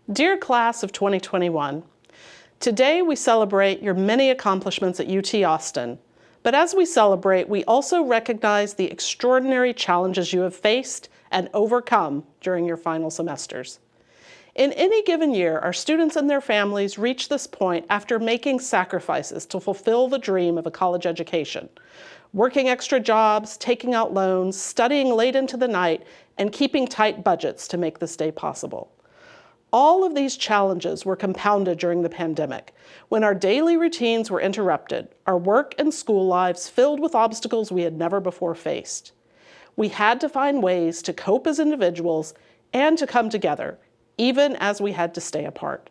Dear class of 2021, today we celebrate your many accomplishments at UT Austin, but as we celebrate, we also recognize the extraordinary challenges you have faced and overcome during your final semesters. In any given year, our students and their families reach this point after making sacrifices to fulfill the dream of a college education, working extra jobs, taking out loans, studying late into the night, and keeping tight budgets to make this day possible. All of these challenges were compounded during the pandemic, when our daily routines were interrupted, our work and school lives filled with obstacles we had never before faced. We had to find ways to cope as individuals and to come together, even as we had to stay apart.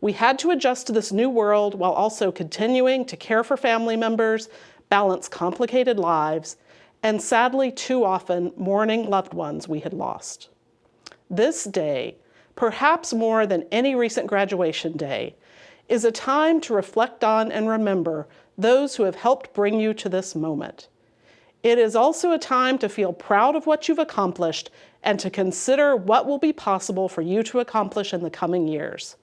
We had to adjust to this new world while also continuing to care for family members, balance complicated lives, and sadly, too often, mourning loved ones we had lost. This day, perhaps more than any recent graduation day, is a time to reflect on and remember those who have helped bring you to this moment. It is also a time to feel proud of what you've accomplished and to consider what will be possible for you to accomplish in the coming years.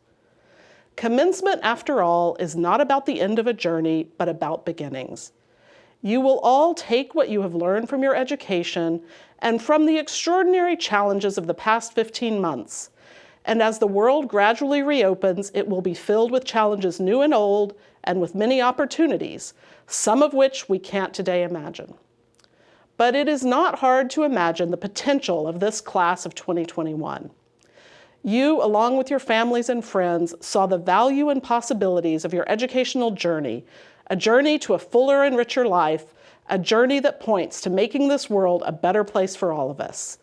Commencement, after all, is not about the end of a journey, but about beginnings. You will all take what you have learned from your education and from the extraordinary challenges of the past 15 months. And as the world gradually reopens, it will be filled with challenges new and old, and with many opportunities, some of which we can't today imagine. But it is not hard to imagine the potential of this class of 2021. You, along with your families and friends, saw the value and possibilities of your educational journey, a journey to a fuller and richer life, a journey that points to making this world a better place for all of us.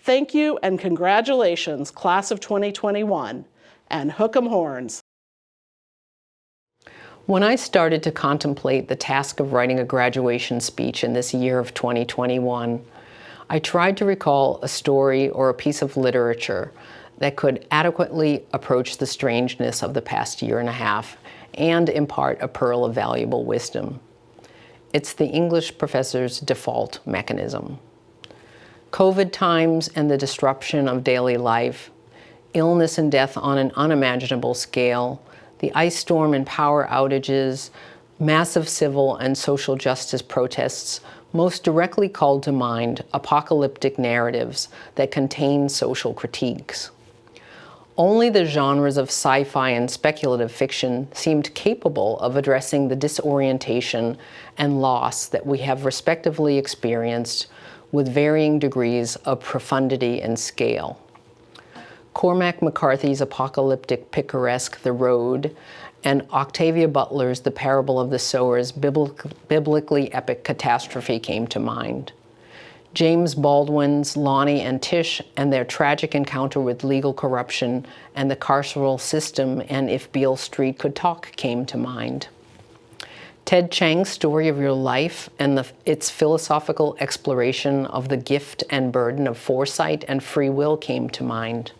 Thank you and congratulations, class of 2021, and hook 'em horns. When I started to contemplate the task of writing a graduation speech in this year of 2021, I tried to recall a story or a piece of literature that could adequately approach the strangeness of the past year and a half and impart a pearl of valuable wisdom. It's the English professor's default mechanism. COVID times and the disruption of daily life, illness and death on an unimaginable scale, the ice storm and power outages, massive civil and social justice protests most directly called to mind apocalyptic narratives that contain social critiques. Only the genres of sci-fi and speculative fiction seemed capable of addressing the disorientation and loss that we have respectively experienced with varying degrees of profundity and scale. Cormac McCarthy's apocalyptic picaresque The Road and Octavia Butler's The Parable of the Sower's biblically epic catastrophe came to mind. James Baldwin's Lonnie and Tish and their tragic encounter with legal corruption and the carceral system and If Beale Street Could Talk came to mind. Ted Chiang's Story of Your Life and its philosophical exploration of the gift and burden of foresight and free will came to mind.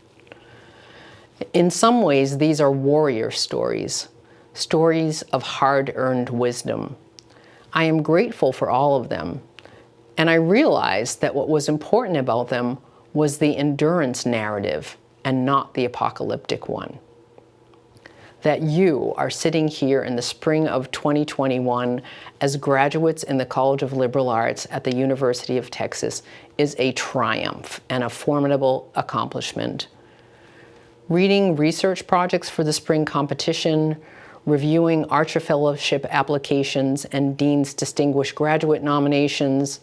In some ways, these are warrior stories, stories of hard-earned wisdom. I am grateful for all of them, and I realized that what was important about them was the endurance narrative and not the apocalyptic one. That you are sitting here in the spring of 2021 as graduates in the College of Liberal Arts at the University of Texas is a triumph and a formidable accomplishment. Reading research projects for the spring competition, reviewing Archer Fellowship applications and Dean's Distinguished Graduate nominations,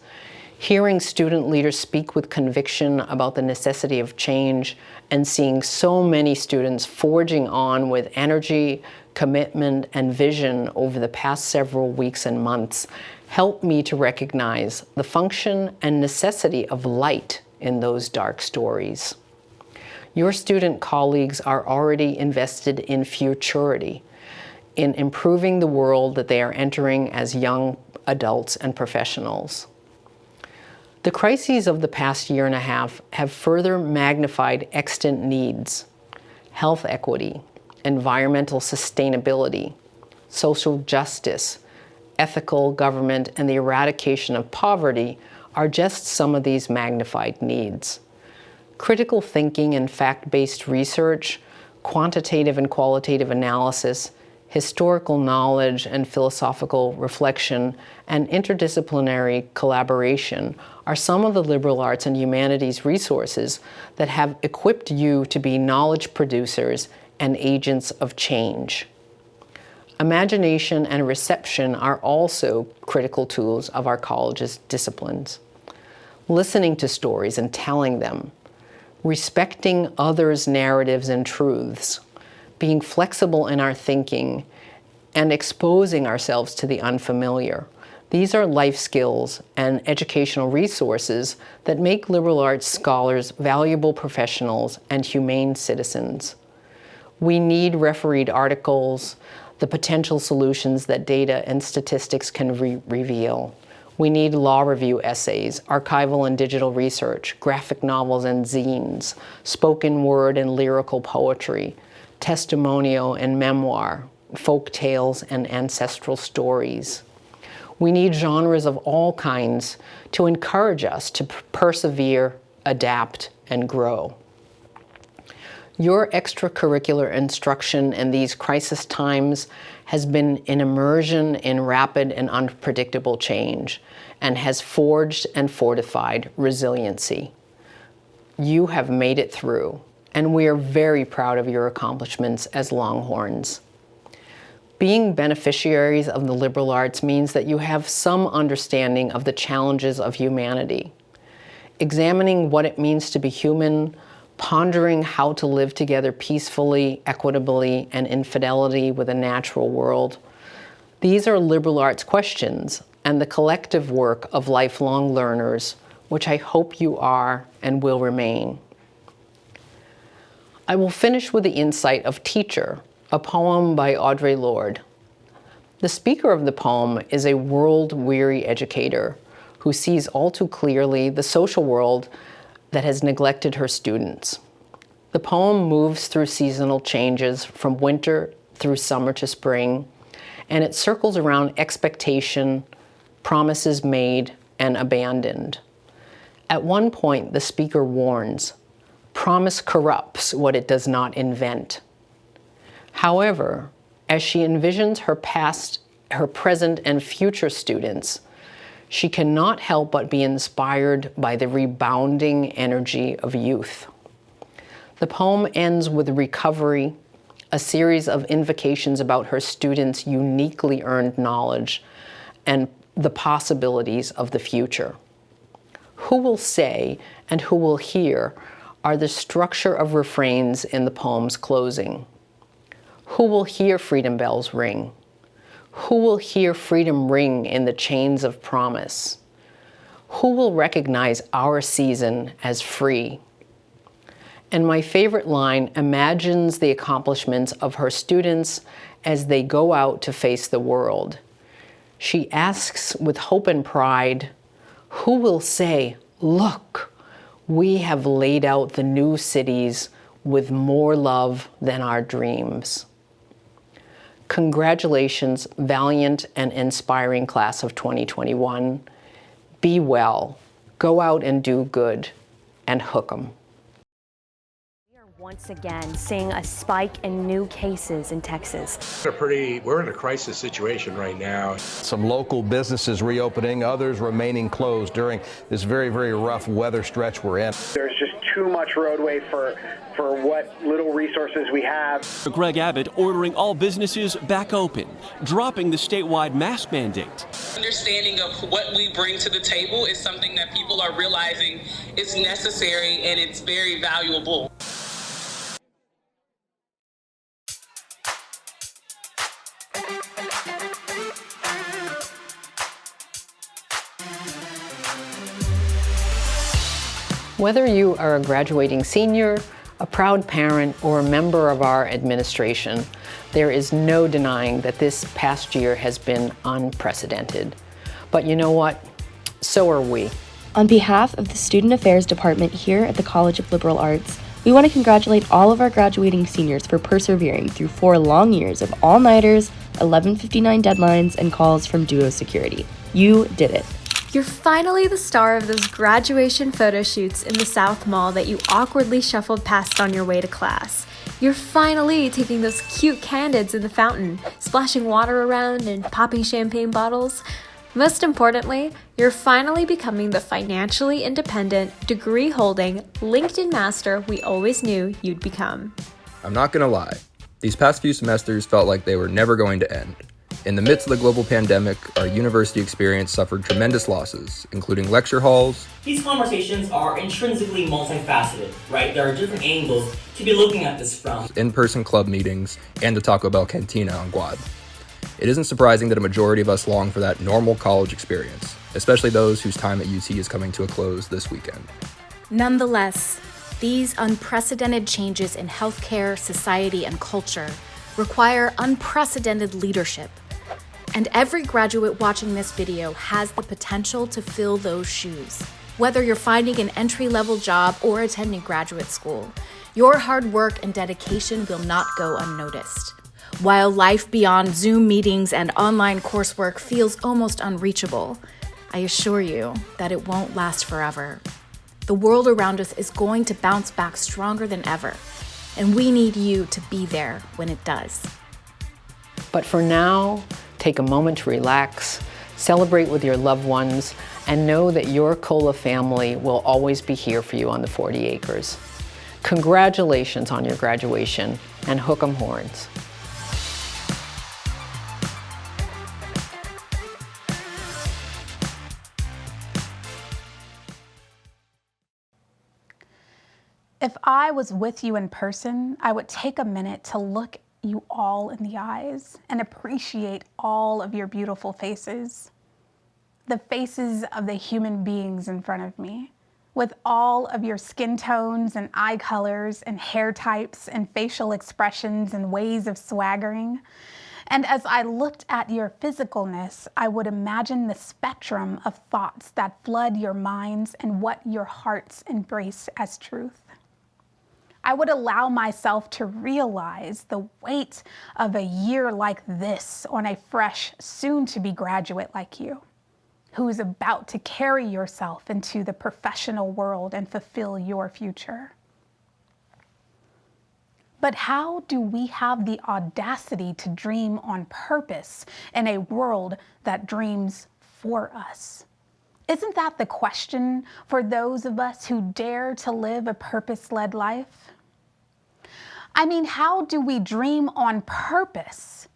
hearing student leaders speak with conviction about the necessity of change, and seeing so many students forging on with energy, commitment, and vision over the past several weeks and months helped me to recognize the function and necessity of light in those dark stories. Your student colleagues are already invested in futurity, in improving the world that they are entering as young adults and professionals. The crises of the past year and a half have further magnified extant needs: health equity, environmental sustainability, social justice, ethical government, and the eradication of poverty are just some of these magnified needs. Critical thinking and fact-based research, quantitative and qualitative analysis, historical knowledge and philosophical reflection, and interdisciplinary collaboration are some of the liberal arts and humanities resources that have equipped you to be knowledge producers and agents of change. Imagination and reception are also critical tools of our college's disciplines. Listening to stories and telling them, respecting others' narratives and truths, being flexible in our thinking, and exposing ourselves to the unfamiliar. These are life skills and educational resources that make liberal arts scholars valuable professionals and humane citizens. We need refereed articles, the potential solutions that data and statistics can reveal. We need law review essays, archival and digital research, graphic novels and zines, spoken word and lyrical poetry, testimonial and memoir, folk tales and ancestral stories. We need genres of all kinds to encourage us to persevere, adapt, and grow. Your extracurricular instruction in these crisis times has been an immersion in rapid and unpredictable change and has forged and fortified resiliency. You have made it through, and we are very proud of your accomplishments as Longhorns. Being beneficiaries of the liberal arts means that you have some understanding of the challenges of humanity. Examining what it means to be human, pondering how to live together peacefully, equitably, and in fidelity with a natural world. These are liberal arts questions and the collective work of lifelong learners, which I hope you are and will remain. I will finish with the insight of Teacher, a poem by Audre Lorde. The speaker of the poem is a world-weary educator who sees all too clearly the social world that has neglected her students. The poem moves through seasonal changes from winter through summer to spring, and it circles around expectation, promises made and abandoned. At one point, the speaker warns, "Promise corrupts what it does not invent." However, as she envisions her past, her present, and future students, she cannot help but be inspired by the rebounding energy of youth. The poem ends with recovery, a series of invocations about her students' uniquely earned knowledge and the possibilities of the future. Who will say and who will hear are the structure of refrains in the poem's closing. Who will hear freedom bells ring? Who will hear freedom ring in the chains of promise? Who will recognize our season as free? And my favorite line imagines the accomplishments of her students as they go out to face the world. She asks with hope and pride, who will say, "Look, we have laid out the new cities with more love than our dreams." Congratulations, valiant and inspiring class of 2021. Be well, go out and do good, and hook 'em. We are once again seeing a spike in new cases in Texas. We're in a crisis situation right now. Some local businesses reopening, others remaining closed during this very, very rough weather stretch we're in. There's just too much roadway for what little resources we have. Greg Abbott ordering all businesses back open, dropping the statewide mask mandate. Understanding of what we bring to the table is something that people are realizing is necessary and it's very valuable. Whether you are a graduating senior, a proud parent, or a member of our administration, there is no denying that this past year has been unprecedented. But you know what? So are we. On behalf of the Student Affairs Department here at the College of Liberal Arts, we want to congratulate all of our graduating seniors for persevering through 4 long years of all-nighters, 11:59 deadlines, and calls from Duo Security. You did it. You're finally the star of those graduation photo shoots in the South Mall that you awkwardly shuffled past on your way to class. You're finally taking those cute candids in the fountain, splashing water around and popping champagne bottles. Most importantly, you're finally becoming the financially independent, degree-holding, LinkedIn master we always knew you'd become. I'm not gonna lie, these past few semesters felt like they were never going to end. In the midst of the global pandemic, our university experience suffered tremendous losses, including lecture halls. These conversations are intrinsically multifaceted, right? There are different angles to be looking at this from. In-person club meetings, and the Taco Bell Cantina on Guad. It isn't surprising that a majority of us long for that normal college experience, especially those whose time at UT is coming to a close this weekend. Nonetheless, these unprecedented changes in healthcare, society, and culture require unprecedented leadership. And every graduate watching this video has the potential to fill those shoes. Whether you're finding an entry-level job or attending graduate school, your hard work and dedication will not go unnoticed. While life beyond Zoom meetings and online coursework feels almost unreachable, I assure you that it won't last forever. The world around us is going to bounce back stronger than ever, and we need you to be there when it does. But for now, take a moment to relax, celebrate with your loved ones, and know that your COLA family will always be here for you on the 40 acres. Congratulations on your graduation, and hook 'em horns. If I was with you in person, I would take a minute to look you all in the eyes and appreciate all of your beautiful faces. The faces of the human beings in front of me, with all of your skin tones and eye colors and hair types and facial expressions and ways of swaggering. And as I looked at your physicalness, I would imagine the spectrum of thoughts that flood your minds and what your hearts embrace as truth. I would allow myself to realize the weight of a year like this on a fresh, soon-to-be graduate like you, who is about to carry yourself into the professional world and fulfill your future. But how do we have the audacity to dream on purpose in a world that dreams for us? Isn't that the question for those of us who dare to live a purpose-led life? I mean, how do we dream on purpose?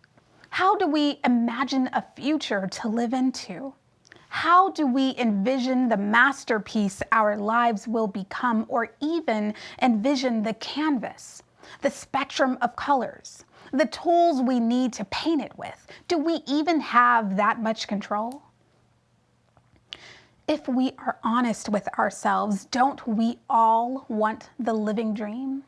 How do we imagine a future to live into? How do we envision the masterpiece our lives will become, or even envision the canvas, the spectrum of colors, the tools we need to paint it with? Do we even have that much control? If we are honest with ourselves, don't we all want the living dream?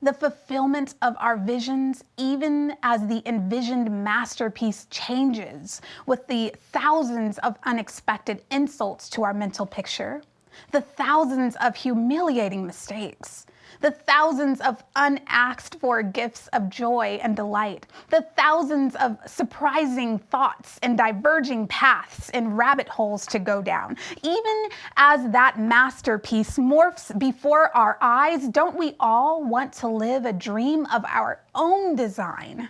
The fulfillment of our visions, even as the envisioned masterpiece changes with the thousands of unexpected insults to our mental picture, the thousands of humiliating mistakes, the thousands of unasked for gifts of joy and delight, the thousands of surprising thoughts and diverging paths and rabbit holes to go down. Even as that masterpiece morphs before our eyes, don't we all want to live a dream of our own design?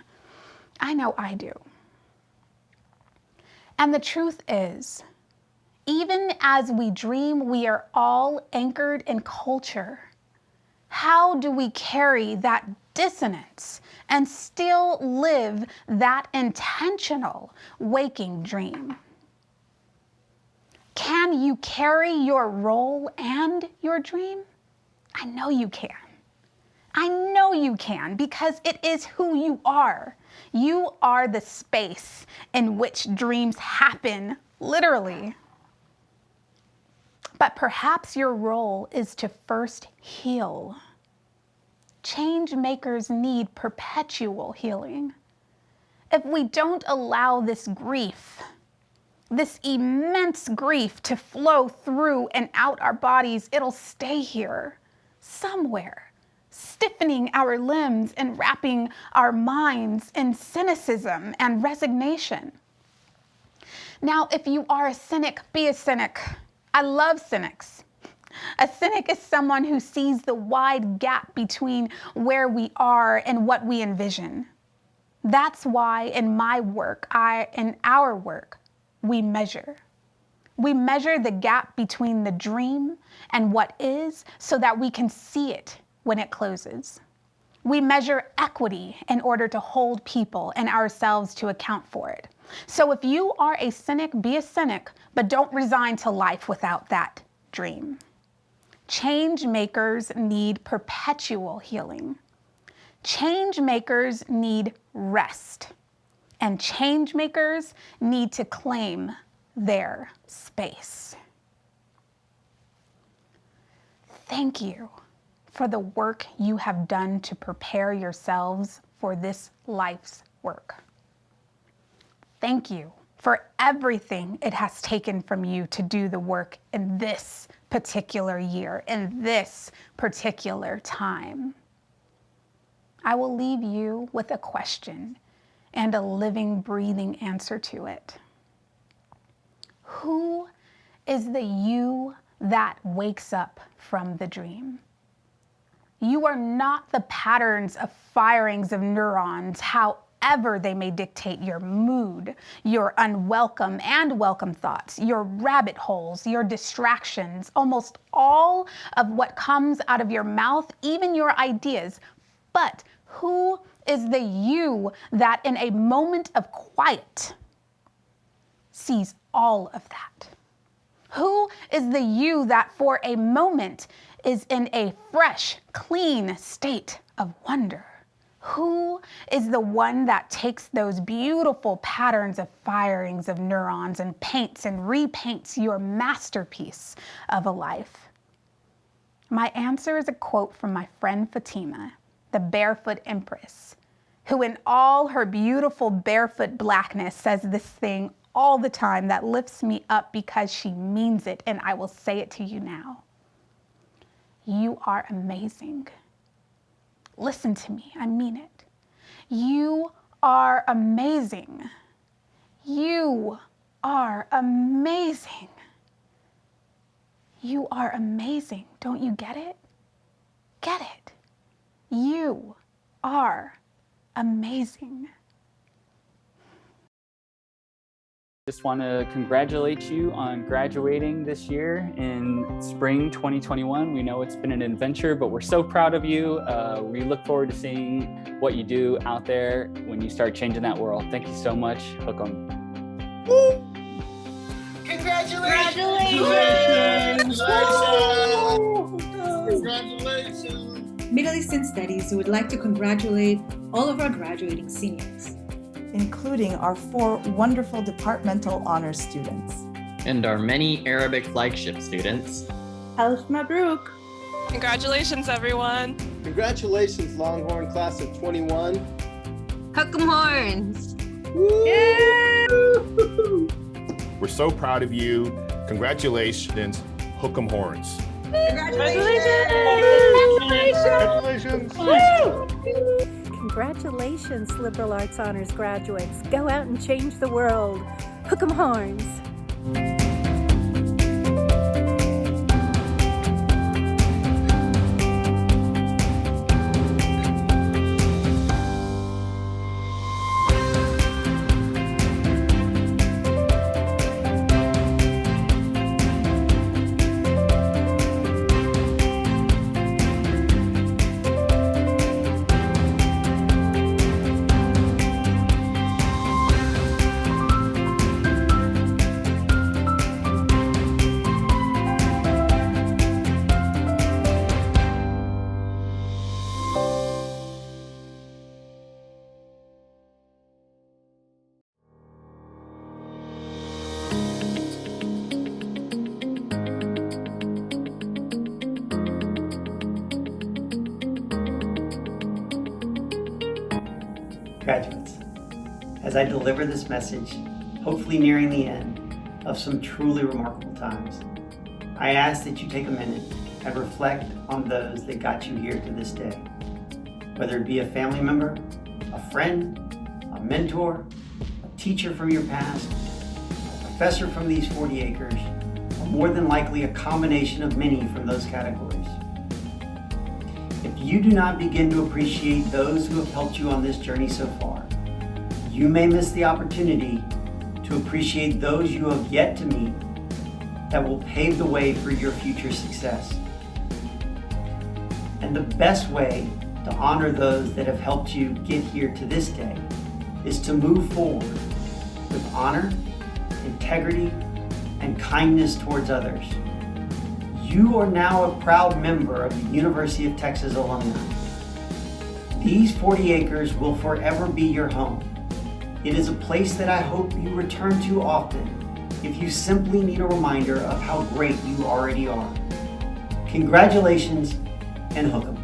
I know I do. And the truth is, even as we dream, we are all anchored in culture. How do we carry that dissonance and still live that intentional waking dream? Can you carry your role and your dream? I know you can. I know you can, because it is who you are. You are the space in which dreams happen, literally. But perhaps your role is to first heal. Change makers need perpetual healing. If we don't allow this grief, this immense grief, to flow through and out our bodies, it'll stay here somewhere, stiffening our limbs and wrapping our minds in cynicism and resignation. Now, if you are a cynic, be a cynic. I love cynics. A cynic is someone who sees the wide gap between where we are and what we envision. That's why in my work, in our work, we measure. We measure the gap between the dream and what is so that we can see it when it closes. We measure equity in order to hold people and ourselves to account for it. So if you are a cynic, be a cynic, but don't resign to life without that dream. Change makers need perpetual healing. Change makers need rest. And change makers need to claim their space. Thank you for the work you have done to prepare yourselves for this life's work. Thank you for everything it has taken from you to do the work in this particular year, in this particular time. I will leave you with a question and a living, breathing answer to it. Who is the you that wakes up from the dream? You are not the patterns of firings of neurons, however they may dictate your mood, your unwelcome and welcome thoughts, your rabbit holes, your distractions, almost all of what comes out of your mouth, even your ideas. But who is the you that in a moment of quiet sees all of that? Who is the you that for a moment is in a fresh, clean state of wonder? Who is the one that takes those beautiful patterns of firings of neurons and paints and repaints your masterpiece of a life? My answer is a quote from my friend Fatima, the barefoot empress, who in all her beautiful barefoot blackness says this thing all the time that lifts me up because she means it, and I will say it to you now. You are amazing. Listen to me, I mean it. You are amazing. You are amazing. You are amazing. Don't you get it? Get it. You are amazing. Just want to congratulate you on graduating this year in spring 2021. We know it's been an adventure, but we're so proud of you. We look forward to seeing what you do out there when you start changing that world. Thank you so much. Hook 'em. Congratulations! Congratulations! Middle Eastern Studies would like to congratulate all of our graduating seniors, including our 4 wonderful departmental honors students. And our many Arabic flagship students. Alif Mabruk. Congratulations, everyone. Congratulations, Longhorn class of 21. Hook 'em horns. We're so proud of you. Congratulations, Hook 'em horns. Congratulations. Congratulations. Congratulations, liberal arts honors graduates. Go out and change the world. Hook 'em horns. Graduates, as I deliver this message, hopefully nearing the end of some truly remarkable times, I ask that you take a minute and reflect on those that got you here to this day. Whether it be a family member, a friend, a mentor, a teacher from your past, a professor from these 40 acres, a more than likely a combination of many from those categories. If you do not begin to appreciate those who have helped you on this journey so far, you may miss the opportunity to appreciate those you have yet to meet that will pave the way for your future success. And the best way to honor those that have helped you get here to this day is to move forward with honor, integrity, and kindness towards others. You are now a proud member of the University of Texas alumni. These 40 acres will forever be your home. It is a place that I hope you return to often if you simply need a reminder of how great you already are. Congratulations and hook 'em.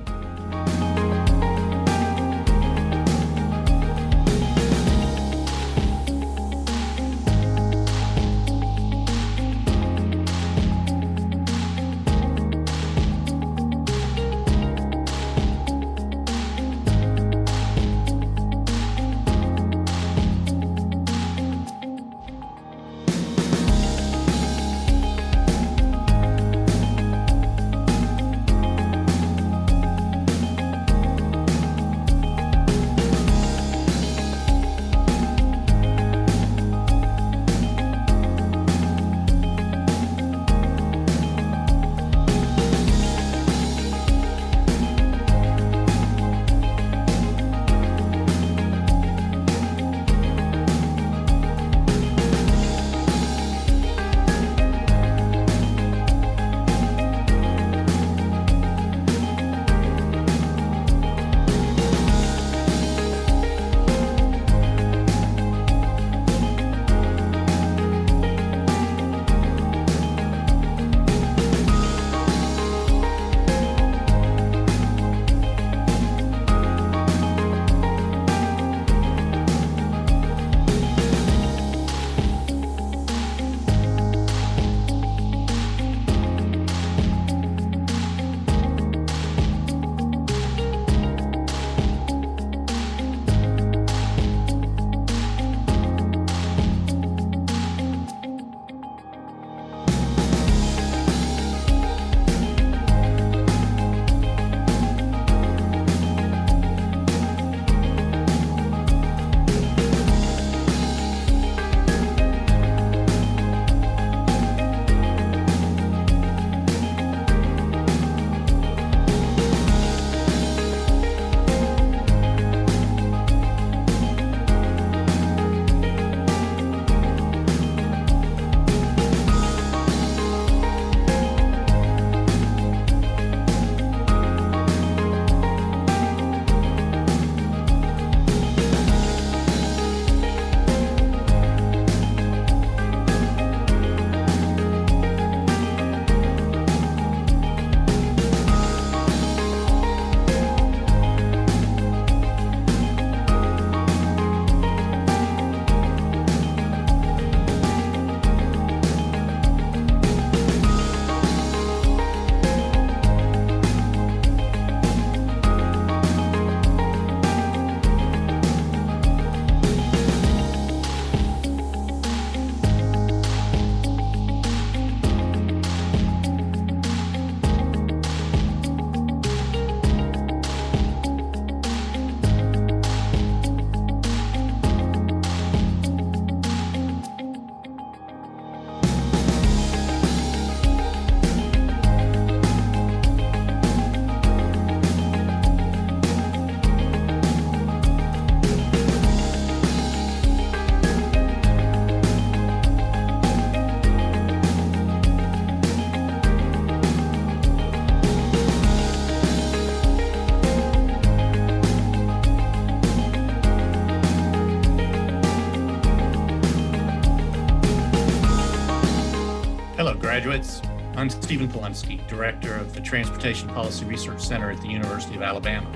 graduates. I'm Stephen Polensky, Director of the Transportation Policy Research Center at the University of Alabama.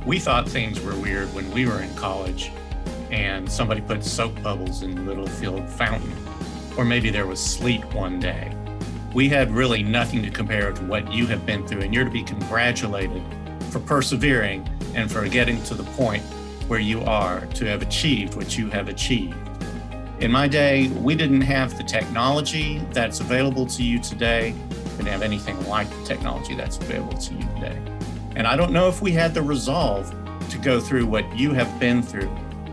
We thought things were weird when we were in college and somebody put soap bubbles in the Littlefield fountain, or maybe there was sleet one day. We had really nothing to compare to what you have been through, and you're to be congratulated for persevering and for getting to the point where you are, to have achieved what you have achieved. In my day, we didn't have the technology that's available to you today. We didn't have anything like the technology that's available to you today. And I don't know if we had the resolve to go through what you have been through.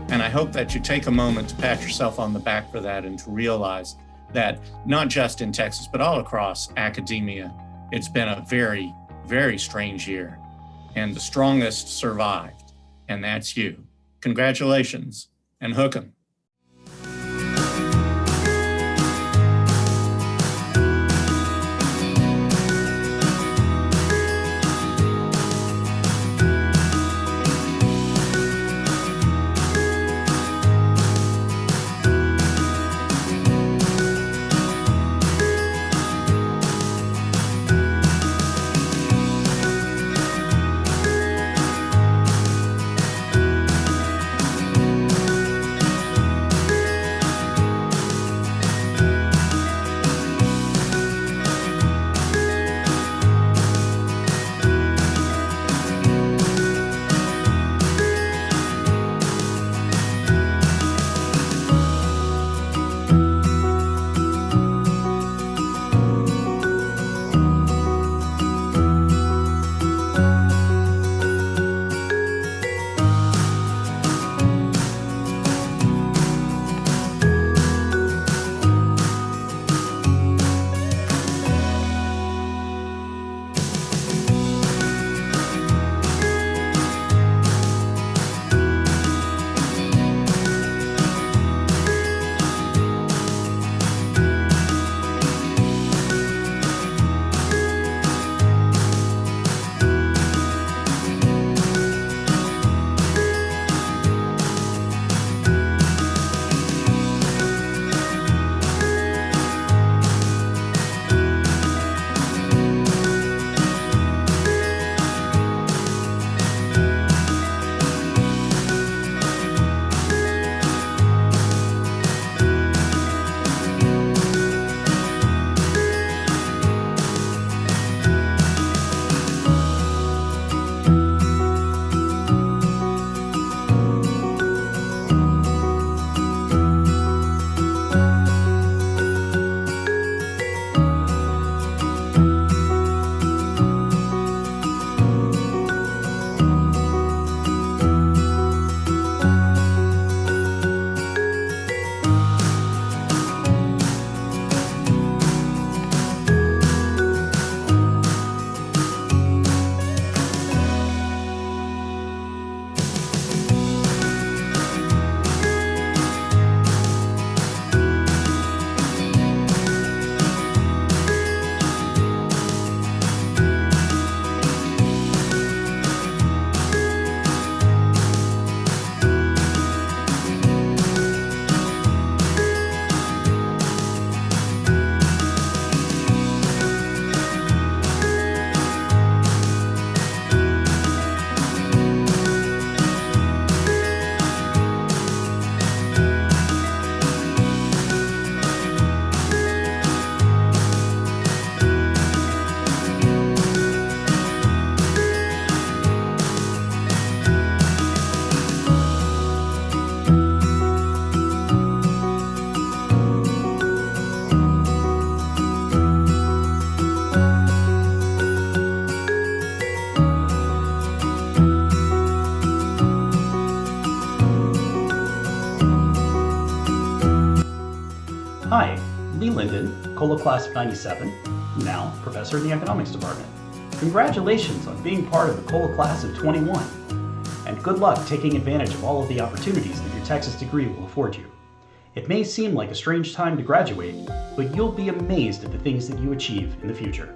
And I hope that you take a moment to pat yourself on the back for that and to realize that not just in Texas, but all across academia, it's been a very, very strange year. And the strongest survived, and that's you. Congratulations, and hook 'em. Hi, Lee Linden, COLA Class of 97, now Professor in the Economics Department. Congratulations on being part of the COLA Class of 21, and good luck taking advantage of all of the opportunities that your Texas degree will afford you. It may seem like a strange time to graduate, but you'll be amazed at the things that you achieve in the future.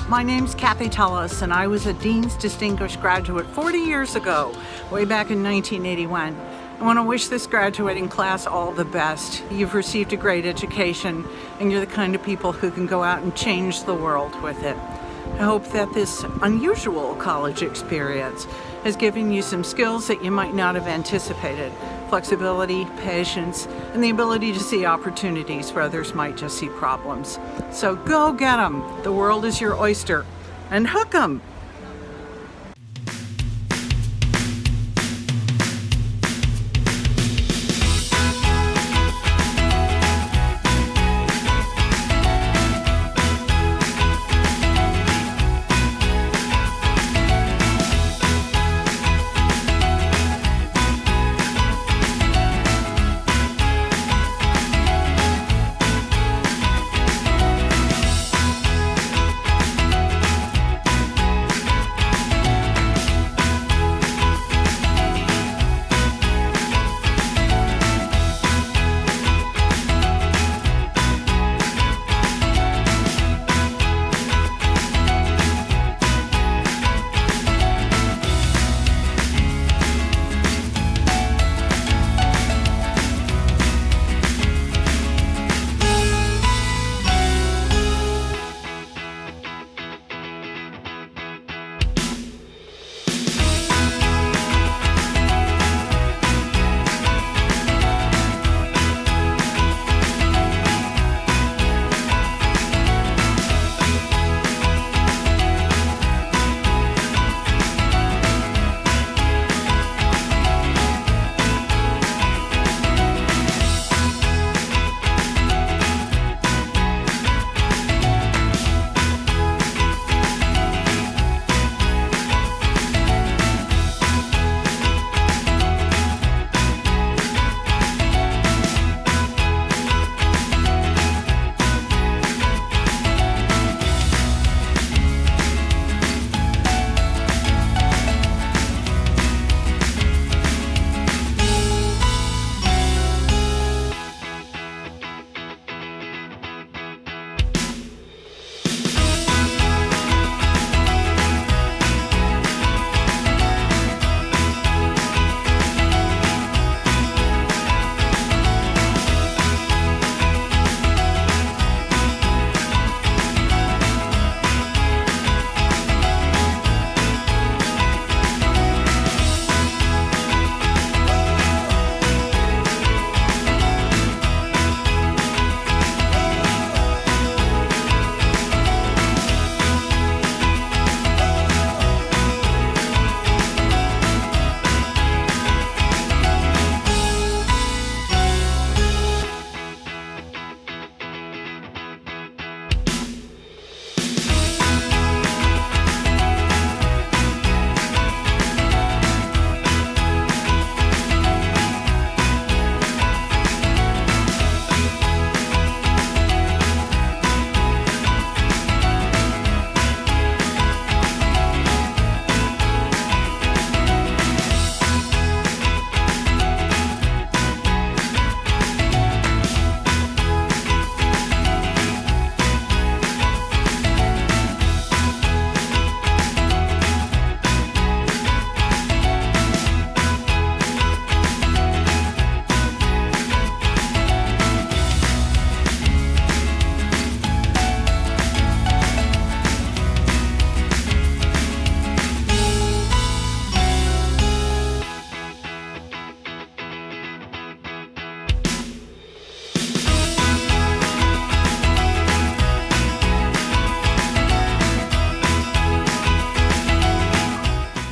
My name's Kathy Tullis, and I was a Dean's Distinguished Graduate 40 years ago, way back in 1981. I want to wish this graduating class all the best. You've received a great education, and you're the kind of people who can go out and change the world with it. I hope that this unusual college experience has given you some skills that you might not have anticipated. Flexibility, patience, and the ability to see opportunities where others might just see problems. So go get them. The world is your oyster. And hook 'em.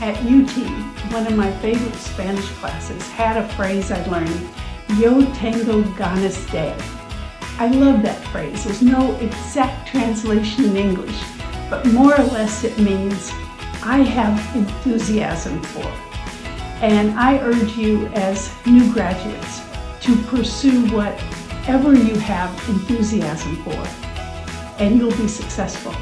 At UT, one of my favorite Spanish classes had a phrase I learned, "Yo tengo ganas de." I love that phrase. There's no exact translation in English, but more or less it means, I have enthusiasm for. And I urge you as new graduates to pursue whatever you have enthusiasm for, and you'll be successful.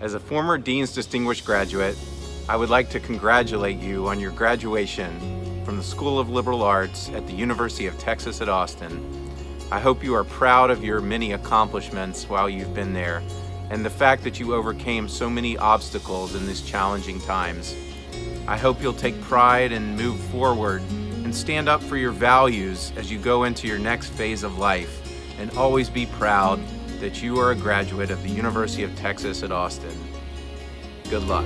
As a former Dean's Distinguished Graduate, I would like to congratulate you on your graduation from the School of Liberal Arts at the University of Texas at Austin. I hope you are proud of your many accomplishments while you've been there, and the fact that you overcame so many obstacles in these challenging times. I hope you'll take pride and move forward and stand up for your values as you go into your next phase of life, and always be proud that you are a graduate of the University of Texas at Austin. Good luck.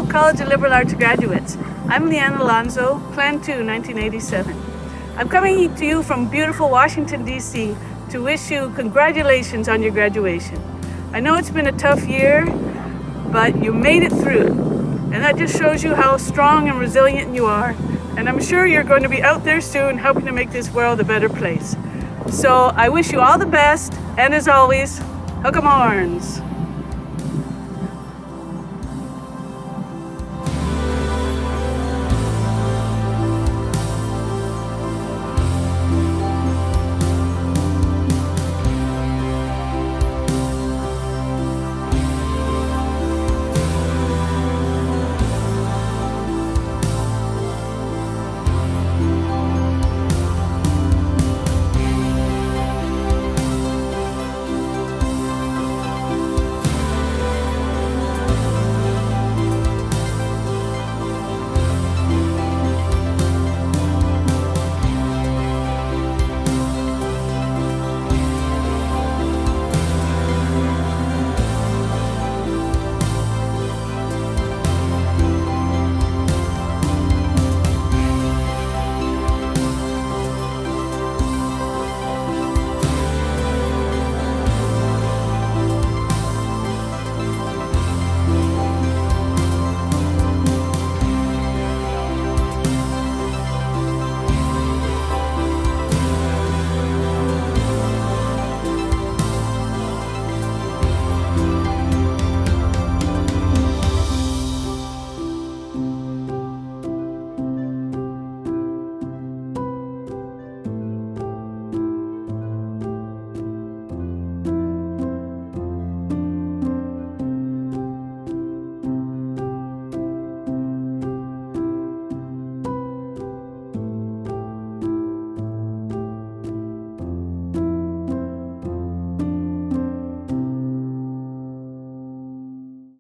College of Liberal Arts graduates. I'm Leanne Alonzo, Plan 2, 1987. I'm coming to you from beautiful Washington, D.C. to wish you congratulations on your graduation. I know it's been a tough year, but you made it through. And that just shows you how strong and resilient you are. And I'm sure you're going to be out there soon helping to make this world a better place. So I wish you all the best, and as always, hook 'em horns.